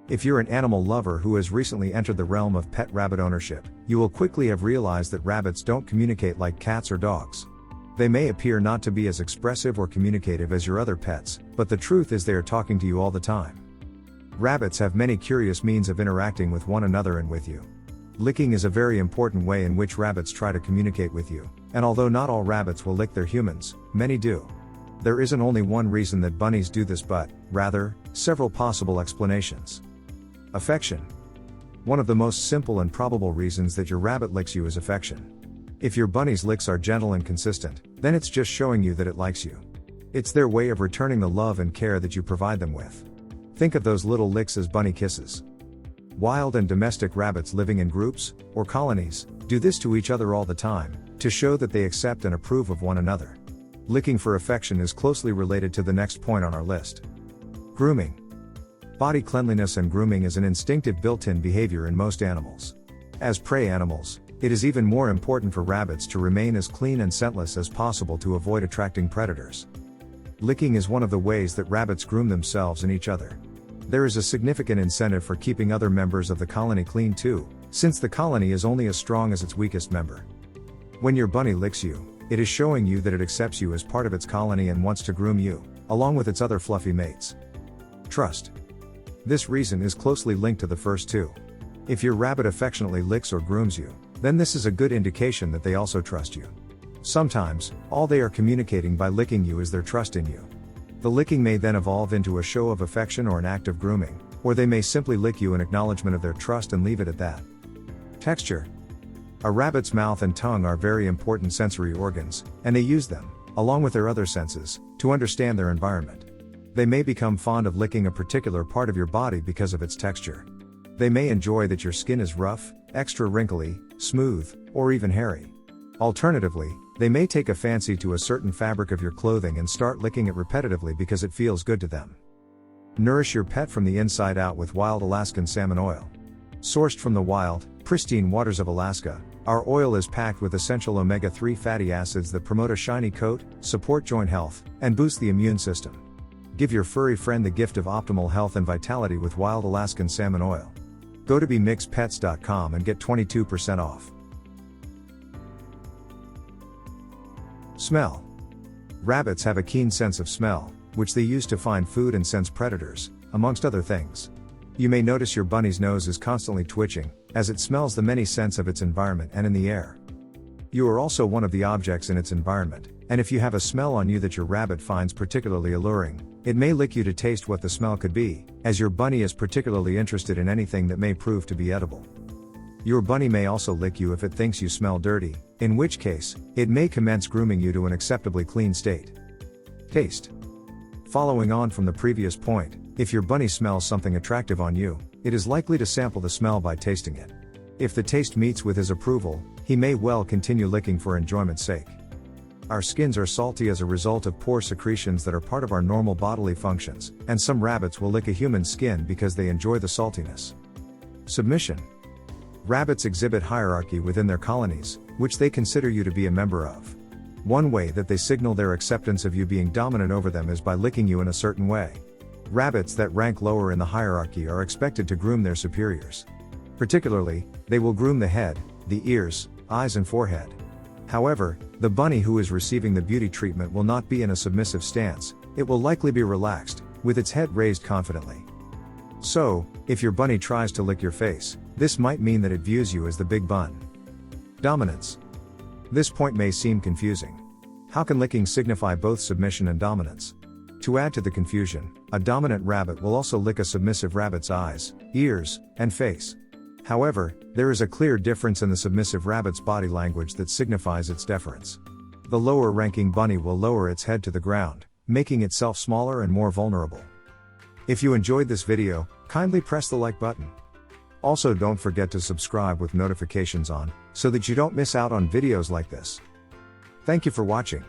If you're an animal lover who has recently entered the realm of pet rabbit ownership, you will quickly have realized that rabbits don't communicate like cats or dogs. They may appear not to be as expressive or communicative as your other pets, but the truth is they are talking to you all the time. Rabbits have many curious means of interacting with one another and with you. Licking is a very important way in which rabbits try to communicate with you, and although not all rabbits will lick their humans, many do. There isn't only one reason that bunnies do this but, rather, several possible explanations. Affection. One of the most simple and probable reasons that your rabbit licks you is affection. If your bunny's licks are gentle and consistent, then it's just showing you that it likes you. It's their way of returning the love and care that you provide them with. Think of those little licks as bunny kisses. Wild and domestic rabbits living in groups, or colonies, do this to each other all the time, to show that they accept and approve of one another. Licking for affection is closely related to the next point on our list. Grooming. Body cleanliness and grooming is an instinctive built-in behavior in most animals. As prey animals, it is even more important for rabbits to remain as clean and scentless as possible to avoid attracting predators. Licking is one of the ways that rabbits groom themselves and each other. There is a significant incentive for keeping other members of the colony clean too, since the colony is only as strong as its weakest member. When your bunny licks you, it is showing you that it accepts you as part of its colony and wants to groom you, along with its other fluffy mates. Trust. This reason is closely linked to the first two. If your rabbit affectionately licks or grooms you, then this is a good indication that they also trust you. Sometimes, all they are communicating by licking you is their trust in you. The licking may then evolve into a show of affection or an act of grooming, or they may simply lick you in acknowledgement of their trust and leave it at that. Texture. A rabbit's mouth and tongue are very important sensory organs, and they use them, along with their other senses, to understand their environment. They may become fond of licking a particular part of your body because of its texture. They may enjoy that your skin is rough, extra wrinkly, smooth, or even hairy. Alternatively, they may take a fancy to a certain fabric of your clothing and start licking it repetitively because it feels good to them. Nourish your pet from the inside out with wild Alaskan salmon oil. Sourced from the wild, pristine waters of Alaska, our oil is packed with essential omega-3 fatty acids that promote a shiny coat, support joint health, and boost the immune system. Give your furry friend the gift of optimal health and vitality with wild Alaskan salmon oil. Go to bemixpets.com and get 22% off. Smell. Rabbits have a keen sense of smell, which they use to find food and sense predators, amongst other things. You may notice your bunny's nose is constantly twitching, as it smells the many scents of its environment and in the air. You are also one of the objects in its environment, and if you have a smell on you that your rabbit finds particularly alluring, it may lick you to taste what the smell could be, as your bunny is particularly interested in anything that may prove to be edible. Your bunny may also lick you if it thinks you smell dirty, in which case, it may commence grooming you to an acceptably clean state. Taste. Following on from the previous point, if your bunny smells something attractive on you, it is likely to sample the smell by tasting it. If the taste meets with his approval, he may well continue licking for enjoyment's sake. Our skins are salty as a result of poor secretions that are part of our normal bodily functions, and some rabbits will lick a human's skin because they enjoy the saltiness. Submission. Rabbits exhibit hierarchy within their colonies, which they consider you to be a member of. One way that they signal their acceptance of you being dominant over them is by licking you in a certain way. Rabbits that rank lower in the hierarchy are expected to groom their superiors. Particularly, they will groom the head, the ears, eyes and forehead. However, the bunny who is receiving the beauty treatment will not be in a submissive stance, it will likely be relaxed, with its head raised confidently. So, if your bunny tries to lick your face, this might mean that it views you as the big bun. Dominance. This point may seem confusing. How can licking signify both submission and dominance? To add to the confusion, a dominant rabbit will also lick a submissive rabbit's eyes, ears, and face. However, there is a clear difference in the submissive rabbit's body language that signifies its deference. The lower-ranking bunny will lower its head to the ground, making itself smaller and more vulnerable. If you enjoyed this video, kindly press the like button. Also, don't forget to subscribe with notifications on, so that you don't miss out on videos like this. Thank you for watching.